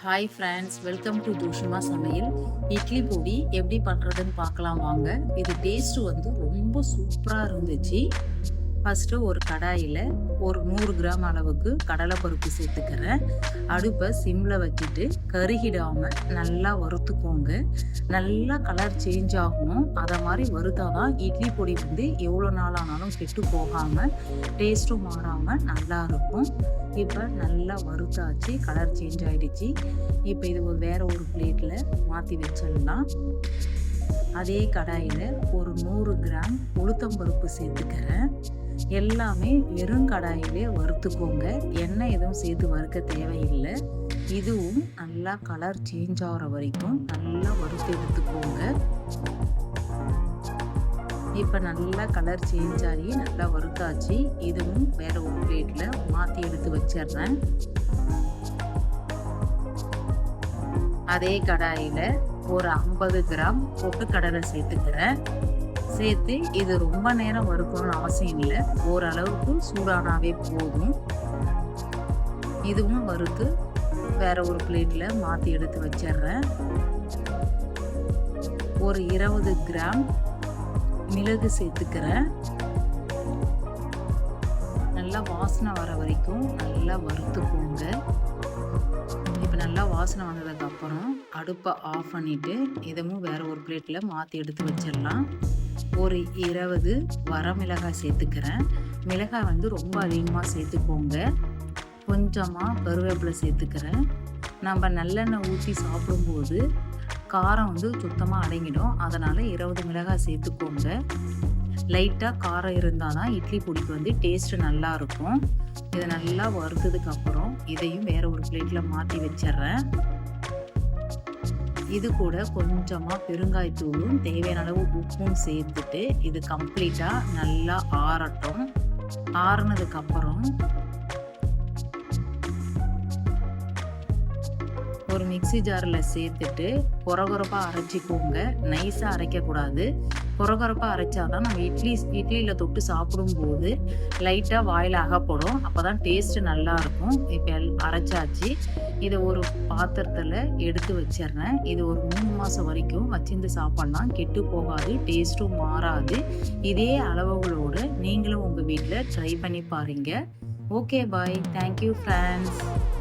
Hi friends, welcome to Joshima சமையல். இட்லி பொடி எப்படி பண்ணுறதுன்னு பார்க்கலாம் வாங்க. இது டேஸ்ட்டு ரொம்ப சூப்பராக இருந்துச்சு. ஃபஸ்ட்டு ஒரு கடாயில் ஒரு 100 கிராம் அளவுக்கு கடலைப்பருப்பு சேர்த்துக்கிறேன். அடுப்பை சிம்மில் வச்சுட்டு கருகிடாமல் நல்லா வறுத்துக்கோங்க. நல்லா கலர் சேஞ்ச் ஆகணும். அதை மாதிரி வறுத்தாதான் இட்லி பொடி எவ்வளோ நாள் ஆனாலும் கெட்டு போகாமல் டேஸ்ட்டும் மாறாமல் நல்லா இருக்கும். இப்போ நல்லா வறுத்தாச்சு, கலர் சேஞ்ச் ஆகிடுச்சு. இப்போ இது வேறு ஒரு பிளேட்டில் மாற்றி வச்சிடலாம். அதே கடாயில் ஒரு 100 கிராம் உளுத்தம்பருப்பு சேர்த்துக்கிறேன். எல்லாமே வெறும் கடாயிலே வறுத்துக்கோங்க. எண்ணெய் எதுவும் சேர்த்து வறுக்க தேவையில்லை. இதுவும் நல்லா கலர் சேஞ்ச் ஆகிற வரைக்கும் நல்லா வறுத்து எடுத்துக்கோங்க. இப்போ நல்லா கலர் சேஞ்ச் ஆகி நல்லா வறுத்தாச்சு. இதுவும் வேற ஒரு பிளேட்டில் மாற்றி எடுத்து வச்சிடுறேன். அதே கடாயில் ஒரு 50 கிராம் பொட்டுக்கடலை சேர்த்துக்கிறேன். சேர்த்து இது ரொம்ப நேரம் வறுக்கணும்னு அவசியம் இல்லை, ஓரளவுக்கு சூடானாவே போதும். இதுவும் வறுத்து வேற ஒரு பிளேட்டில் மாற்றி எடுத்து வச்சிடுறேன். ஒரு 20 கிராம் மிளகு சேர்த்துக்கிறேன். நல்லா வாசனை வர வரைக்கும் நல்லா வறுத்துக்கோங்க. இப்போ நல்லா வாசனை வந்ததுக்கப்புறம் அடுப்பை ஆஃப் பண்ணிவிட்டு இதுவும் வேறு ஒரு பிளேட்டில் மாற்றி எடுத்து வச்சிடலாம். ஒரு 20 வரமிளகாய் சேர்த்துக்கிறேன். மிளகாய் ரொம்ப அதிகமாக சேர்த்துக்கோங்க. கொஞ்சமாக கருவேப்பிலை சேர்த்துக்கிறேன். நம்ம நல்லெண்ணெய் ஊற்றி சாப்பிடும்போது காரம் சுத்தமாக அடங்கிடும். அதனால் 20 மிளகாய் சேர்த்துக்கோங்க. லைட்டாக காரம் இருந்தால் தான் இட்லி பொடிக்கு டேஸ்ட்டு நல்லாயிருக்கும். இதை நல்லா வறுத்ததுக்கப்புறம் இதையும் வேறு ஒரு பிளேட்டில் மாற்றி வச்சிட்றேன். இது கூட கொஞ்சமாக பெருங்காயத்தூளும் தேவையான அளவு உப்பும் சேர்த்துட்டு இது கம்ப்ளீட்டாக நல்லா ஆறட்டும். ஆறுனதுக்கப்புறம் ஒரு மிக்ஸி ஜாரில் சேர்த்துட்டு கொரகொரப்பாக அரைச்சிக்கோங்க. நைஸாக அரைக்கக்கூடாது. கொரகொரப்பாக அரைச்சாதான் நம்ம இட்லியில் தொட்டு சாப்பிடும்போது லைட்டாக வாயில் அகப்படும். அப்போ தான் டேஸ்ட்டு நல்லாயிருக்கும். இப்போ அரைச்சாச்சு. இதை ஒரு பாத்திரத்தில் எடுத்து வச்சிடுறேன். இது ஒரு 3 மாதம் வரைக்கும் வச்சிருந்து சாப்பிட்லாம், கெட்டு போகாது, டேஸ்ட்டும் மாறாது. இதே அளவுகளோடு நீங்களும் உங்கள் வீட்டில் ட்ரை பண்ணி பாருங்கள். Okay bye. Thank you friends.